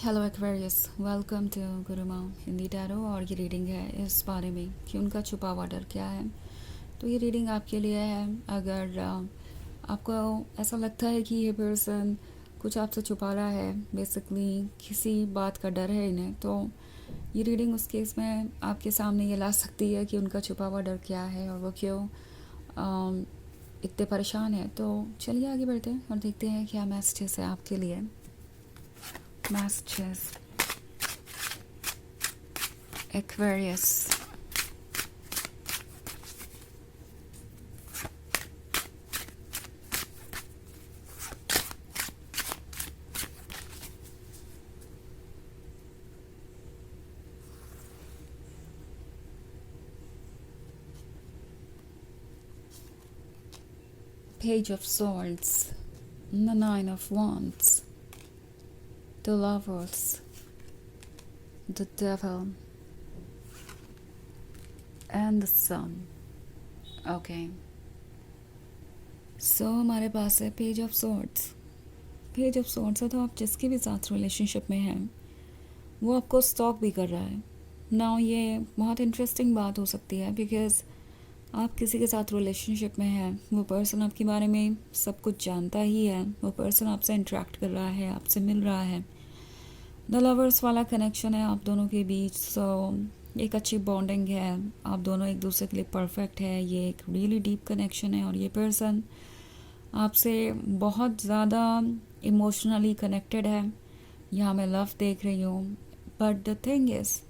Hello Aquarius, welcome to Gurumaa Hindi tarot. और ये reading है इस बारे में कि उनका छुपा हुआ डर क्या है। तो ये रीडिंग आपके लिए है। अगर आपको ऐसा लगता है कि ये पर्सन कुछ आपसे छुपा रहा है, बेसिकली किसी बात का डर है इन्हें, तो ये रीडिंग उस केस में आपके सामने ये ला सकती है कि उनका छुपा हुआ डर क्या है और वो क्यों इतने परेशान है। तो चलिए आगे बढ़ते हैं और देखते हैं क्या मैसेजेस है आपके लिए। Messages Aquarius. Page of Swords, the Nine of Wands, the Lovers, the Devil, and the Sun. Okay. So हमारे पास है page of swords. Page of swords है तो आप जिसके भी साथ रिलेशनशिप में हैं वो आपको स्टॉक भी कर रहा है ना। ये बहुत इंटरेस्टिंग बात हो सकती है बिकॉज आप किसी के साथ रिलेशनशिप में हैं, वो पर्सन आपके बारे में सब कुछ जानता ही है, वो पर्सन आपसे इंटरेक्ट कर रहा है, आपसे मिल रहा है। द लवर्स वाला कनेक्शन है आप दोनों के बीच। सो एक अच्छी बॉन्डिंग है, आप दोनों एक दूसरे के लिए परफेक्ट है। ये एक रियली डीप कनेक्शन है और ये पर्सन आपसे बहुत ज़्यादा इमोशनली कनेक्टेड है। यहाँ मैं लव देख रही हूँ, बट द थिंग इज़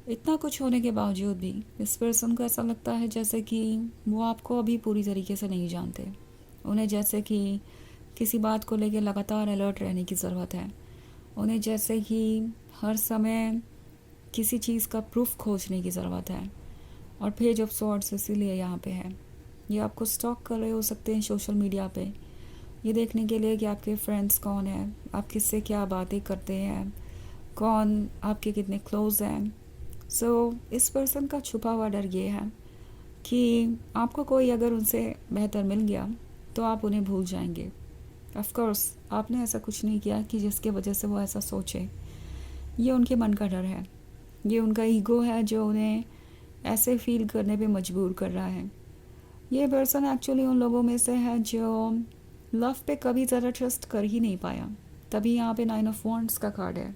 इतना कुछ होने के बावजूद भी इस पर्सन को ऐसा लगता है जैसे कि वो आपको अभी पूरी तरीके से नहीं जानते। उन्हें जैसे कि किसी बात को लेकर लगातार अलर्ट रहने की ज़रूरत है। उन्हें जैसे कि हर समय किसी चीज़ का प्रूफ खोजने की ज़रूरत है। और पेज ऑफ सॉर्ड्स इसीलिए यहाँ पे है। ये आपको स्टॉक कर रहे हो सकते हैं सोशल मीडिया पे, ये देखने के लिए कि आपके फ्रेंड्स कौन हैं, आप किससे क्या बातें करते हैं, कौन आपके कितने क्लोज हैं। सो इस पर्सन का छुपा हुआ डर ये है कि आपको कोई अगर उनसे बेहतर मिल गया तो आप उन्हें भूल जाएंगे। ऑफ कोर्स आपने ऐसा कुछ नहीं किया कि जिसके वजह से वो ऐसा सोचे। ये उनके मन का डर है, ये उनका ईगो है जो उन्हें ऐसे फील करने पे मजबूर कर रहा है। ये पर्सन एक्चुअली उन लोगों में से है जो लव पे कभी ज़्यादा ट्रस्ट कर ही नहीं पाया, तभी यहाँ पे 9 ऑफ वॉन्ड्स का कार्ड है।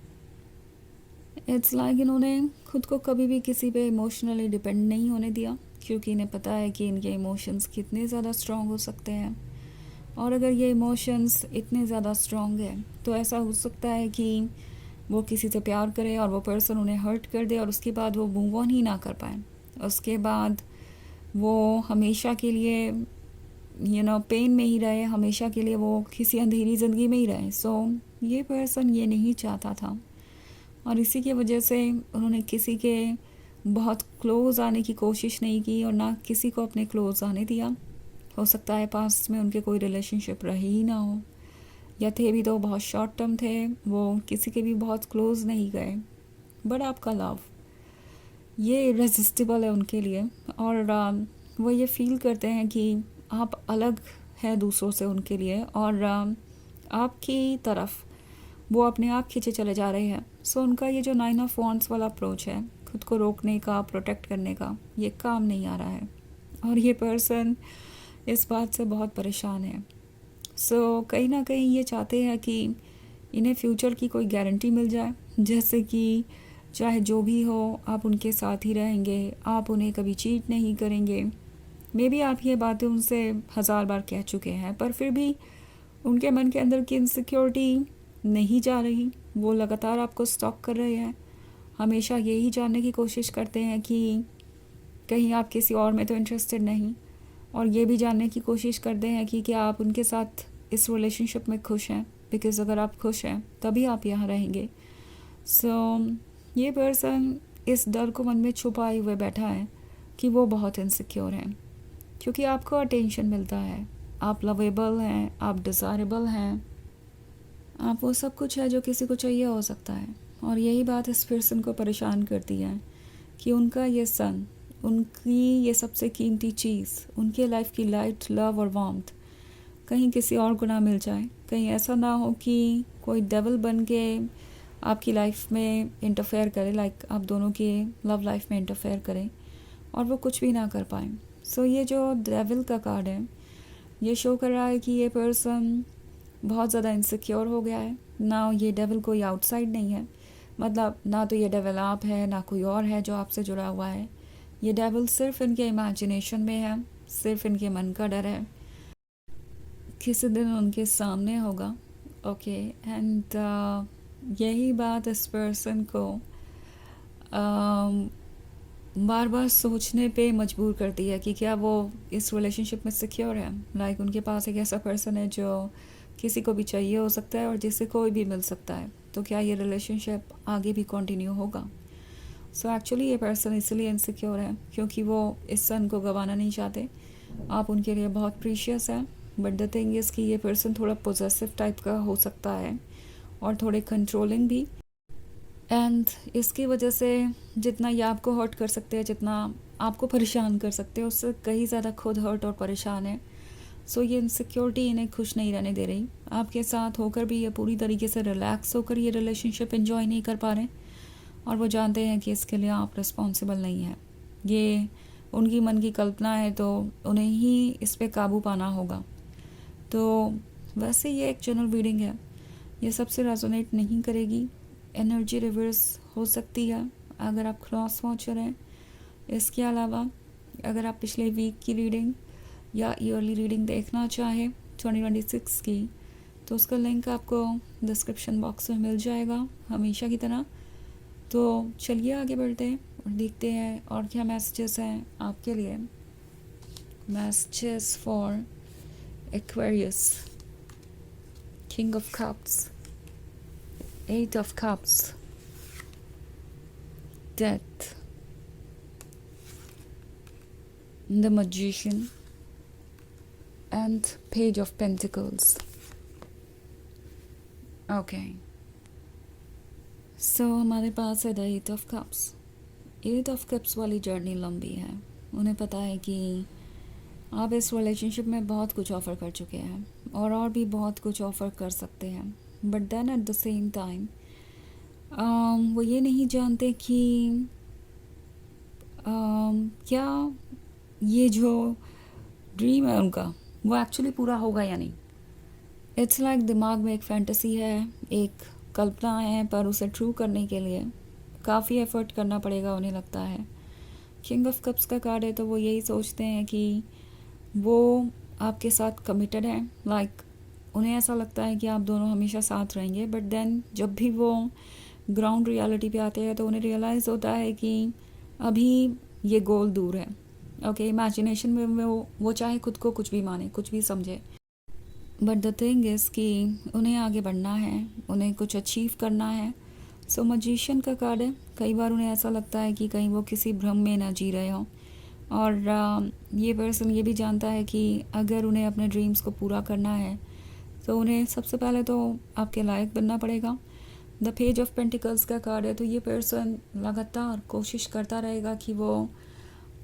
इट्स लाइक इन्होंने खुद को कभी भी किसी पे इमोशनली डिपेंड नहीं होने दिया, क्योंकि इन्हें पता है कि इनके इमोशंस कितने ज़्यादा स्ट्रॉन्ग हो सकते हैं। और अगर ये इमोशंस इतने ज़्यादा स्ट्रॉन्ग है तो ऐसा हो सकता है कि वो किसी से प्यार करे और वो पर्सन उन्हें हर्ट कर दे और उसके बाद वो मूव ऑन ही ना कर पाए। उसके बाद वो हमेशा के लिए पेन में ही रहे, हमेशा के लिए वो किसी अंधेरी ज़िंदगी में ही रहे। सो ये पर्सन ये नहीं चाहता था और इसी की वजह से उन्होंने किसी के बहुत क्लोज़ आने की कोशिश नहीं की और ना किसी को अपने क्लोज़ आने दिया। हो सकता है पास्ट में उनके कोई रिलेशनशिप रहे ही ना हो, या थे भी तो बहुत शॉर्ट टर्म थे, वो किसी के भी बहुत क्लोज़ नहीं गए। बट आपका लव ये इरेजिस्टिबल है उनके लिए और वो ये फील करते हैं कि आप अलग है दूसरों से उनके लिए और आपकी तरफ वो अपने आप खींचे चले जा रहे हैं। सो उनका ये जो 9 ऑफ वॉन्ड्स वाला अप्रोच है खुद को रोकने का, प्रोटेक्ट करने का, ये काम नहीं आ रहा है और ये पर्सन इस बात से बहुत परेशान है। सो कहीं ना कहीं ये चाहते हैं कि इन्हें फ्यूचर की कोई गारंटी मिल जाए, जैसे कि चाहे जो भी हो आप उनके साथ ही रहेंगे, आप उन्हें कभी चीट नहीं करेंगे। मे बी आप ये बातें उनसे 1000 बार कह चुके हैं पर फिर भी उनके मन के अंदर की इनसिक्योरिटी नहीं जा रही। वो लगातार आपको स्टॉक कर रहे हैं, हमेशा यही जानने की कोशिश करते हैं कि कहीं आप किसी और में तो इंटरेस्टेड नहीं, और ये भी जानने की कोशिश करते हैं कि क्या आप उनके साथ इस रिलेशनशिप में खुश हैं, बिकॉज़ अगर आप खुश हैं तभी आप यहाँ रहेंगे। सो ये पर्सन इस डर को मन में छुपाए हुए बैठा है कि वो बहुत इनसिक्योर हैं, क्योंकि आपको अटेंशन मिलता है, आप लवेबल हैं, आप डिज़ायरेबल हैं, आप वो सब कुछ है जो किसी को चाहिए हो सकता है। और यही बात इस पर्सन को परेशान करती है कि उनका ये सन, उनकी ये सबसे कीमती चीज़, उनके लाइफ की लाइट, लव और वार्मथ कहीं किसी और को ना मिल जाए। कहीं ऐसा ना हो कि कोई डेविल बन के आपकी लाइफ में इंटरफेयर करे, लाइक आप दोनों की लव लाइफ में इंटरफेयर करें और वो कुछ भी ना कर पाए। सो ये जो डेविल का कार्ड है ये शो कर रहा है कि ये पर्सन बहुत ज़्यादा इनसिक्योर हो गया है ना। ये डेविल कोई आउटसाइड नहीं है, मतलब ना तो ये डेविल आप है ना कोई और है जो आपसे जुड़ा हुआ है। ये डेविल सिर्फ इनके इमेजिनेशन में है, सिर्फ इनके मन का डर है, किसी दिन उनके सामने होगा। ओके एंड यही बात इस पर्सन को बार बार सोचने पे मजबूर करती है कि क्या वो इस रिलेशनशिप में सिक्योर है। लाइक उनके पास एक ऐसा पर्सन है जो किसी को भी चाहिए हो सकता है और जिससे कोई भी मिल सकता है, तो क्या ये रिलेशनशिप आगे भी कंटिन्यू होगा। सो एक्चुअली ये पर्सन इसलिए इनसिक्योर है क्योंकि वो इस सन को गंवाना नहीं चाहते। आप उनके लिए बहुत प्रीशियस है, बट द थिंग इज़ कि ये पर्सन थोड़ा पोजेसिव टाइप का हो सकता है और थोड़े कंट्रोलिंग भी। एंड इसकी वजह से जितना ये आपको हर्ट कर सकते हैं, जितना आपको परेशान कर सकते हैं, उससे कहीं ज़्यादा खुद हर्ट और परेशान है। सो ये इनसिक्योरिटी इन्हें खुश नहीं रहने दे रही। आपके साथ होकर भी ये पूरी तरीके से रिलैक्स होकर ये रिलेशनशिप एंजॉय नहीं कर पा रहे और वो जानते हैं कि इसके लिए आप रिस्पॉन्सिबल नहीं हैं। ये उनकी मन की कल्पना है तो उन्हें ही इस पे काबू पाना होगा। तो वैसे ये एक जनरल रीडिंग है, ये सबसे रेजोनेट नहीं करेगी। एनर्जी रिवर्स हो सकती है अगर आप क्रॉस वॉचर हैं। इसके अलावा अगर आप पिछले वीक की रीडिंग या ईयरली रीडिंग देखना चाहें 2026 की, तो उसका लिंक आपको डिस्क्रिप्शन बॉक्स में मिल जाएगा हमेशा की तरह। तो चलिए आगे बढ़ते हैं और देखते हैं और क्या मैसेजेस हैं आपके लिए। Messages for Aquarius, king of cups, 8 of cups, death, the magician and page of pentacles. Okay, so हमारे पास है the 8 of cups। 8 of cups वाली जर्नी लंबी है। उन्हें पता है कि आप इस रिलेशनशिप में बहुत कुछ ऑफ़र कर चुके हैं और भी बहुत कुछ ऑफ़र कर सकते हैं, but then at the same time वो ये नहीं जानते कि क्या ये जो ड्रीम है उनका वो एक्चुअली पूरा होगा या नहीं। इट्स लाइक दिमाग में एक फैंटेसी है, एक कल्पना है, पर उसे ट्रू करने के लिए काफ़ी एफर्ट करना पड़ेगा उन्हें लगता है। किंग ऑफ कप्स का कार्ड है तो वो यही सोचते हैं कि वो आपके साथ कमिटेड हैं। लाइक उन्हें ऐसा लगता है कि आप दोनों हमेशा साथ रहेंगे, बट देन जब भी वो ग्राउंड रियलिटी पे आते हैं तो उन्हें रियलाइज़ होता है कि अभी ये गोल दूर है। ओके, इमेजिनेशन में वो चाहे खुद को कुछ भी माने, कुछ भी समझे, बट द थिंग इज़ कि उन्हें आगे बढ़ना है, उन्हें कुछ अचीव करना है। सो मजिशियन का कार्ड है। कई बार उन्हें ऐसा लगता है कि कहीं वो किसी भ्रम में ना जी रहे हों और ये पर्सन ये भी जानता है कि अगर उन्हें अपने ड्रीम्स को पूरा करना है तो उन्हें सबसे पहले तो आपके लायक बनना पड़ेगा। द पेज ऑफ पेंटिकल्स का कार्ड है तो ये पर्सन लगातार कोशिश करता रहेगा कि वो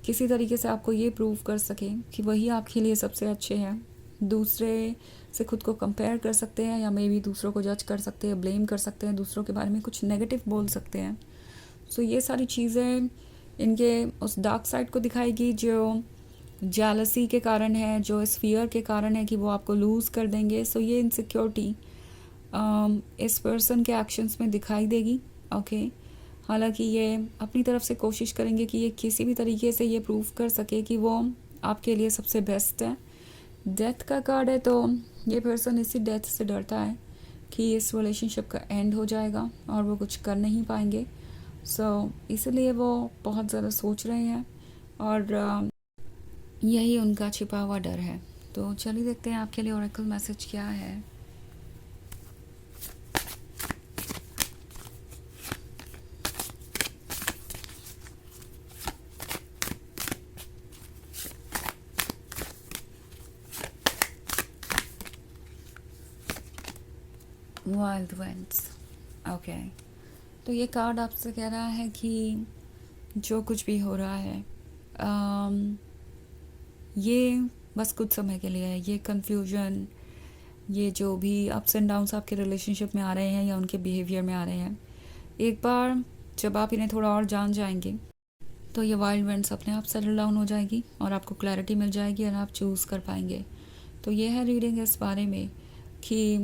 किसी तरीके से आपको ये प्रूव कर सके कि वही आपके लिए सबसे अच्छे हैं। दूसरे से खुद को कंपेयर कर सकते हैं या मे बी दूसरों को जज कर सकते हैं, ब्लेम कर सकते हैं, दूसरों के बारे में कुछ नेगेटिव बोल सकते हैं। सो ये सारी चीज़ें इनके उस डार्क साइड को दिखाएगी जो जेलसी के कारण है, जो इस फियर के कारण है कि वो आपको लूज़ कर देंगे। सो ये इनसिक्योरिटी इस पर्सन के एक्शंस में दिखाई देगी। ओके, हालांकि ये अपनी तरफ से कोशिश करेंगे कि ये किसी भी तरीके से ये प्रूव कर सके कि वो आपके लिए सबसे बेस्ट है। डेथ का कार्ड है तो ये पर्सन इसी डेथ से डरता है कि इस रिलेशनशिप का एंड हो जाएगा और वो कुछ कर नहीं पाएंगे। इसलिए वो बहुत ज़्यादा सोच रहे हैं और यही उनका छिपा हुआ डर है। तो चलिए देखते हैं आपके लिए ओरेकल मैसेज क्या है। Wild winds. ओके, तो ये कार्ड आपसे कह रहा है कि जो कुछ भी हो रहा है ये बस कुछ समय के लिए है। ये कन्फ्यूजन, ये जो भी अप्स एंड डाउन्स आपके रिलेशनशिप में आ रहे हैं या उनके बिहेवियर में आ रहे हैं, एक बार जब आप इन्हें थोड़ा और जान जाएंगे तो ये वाइल्ड विंड्स अपने आप सेटल डाउन हो जाएगी और आपको क्लैरिटी मिल जाएगी और आप चूज़ कर पाएंगे। तो ये है रीडिंग इस बारे में कि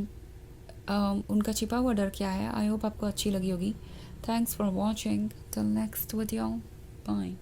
उनका छिपा हुआ डर क्या है। आई होप आपको अच्छी लगी होगी। Thanks for watching. Till next video, bye.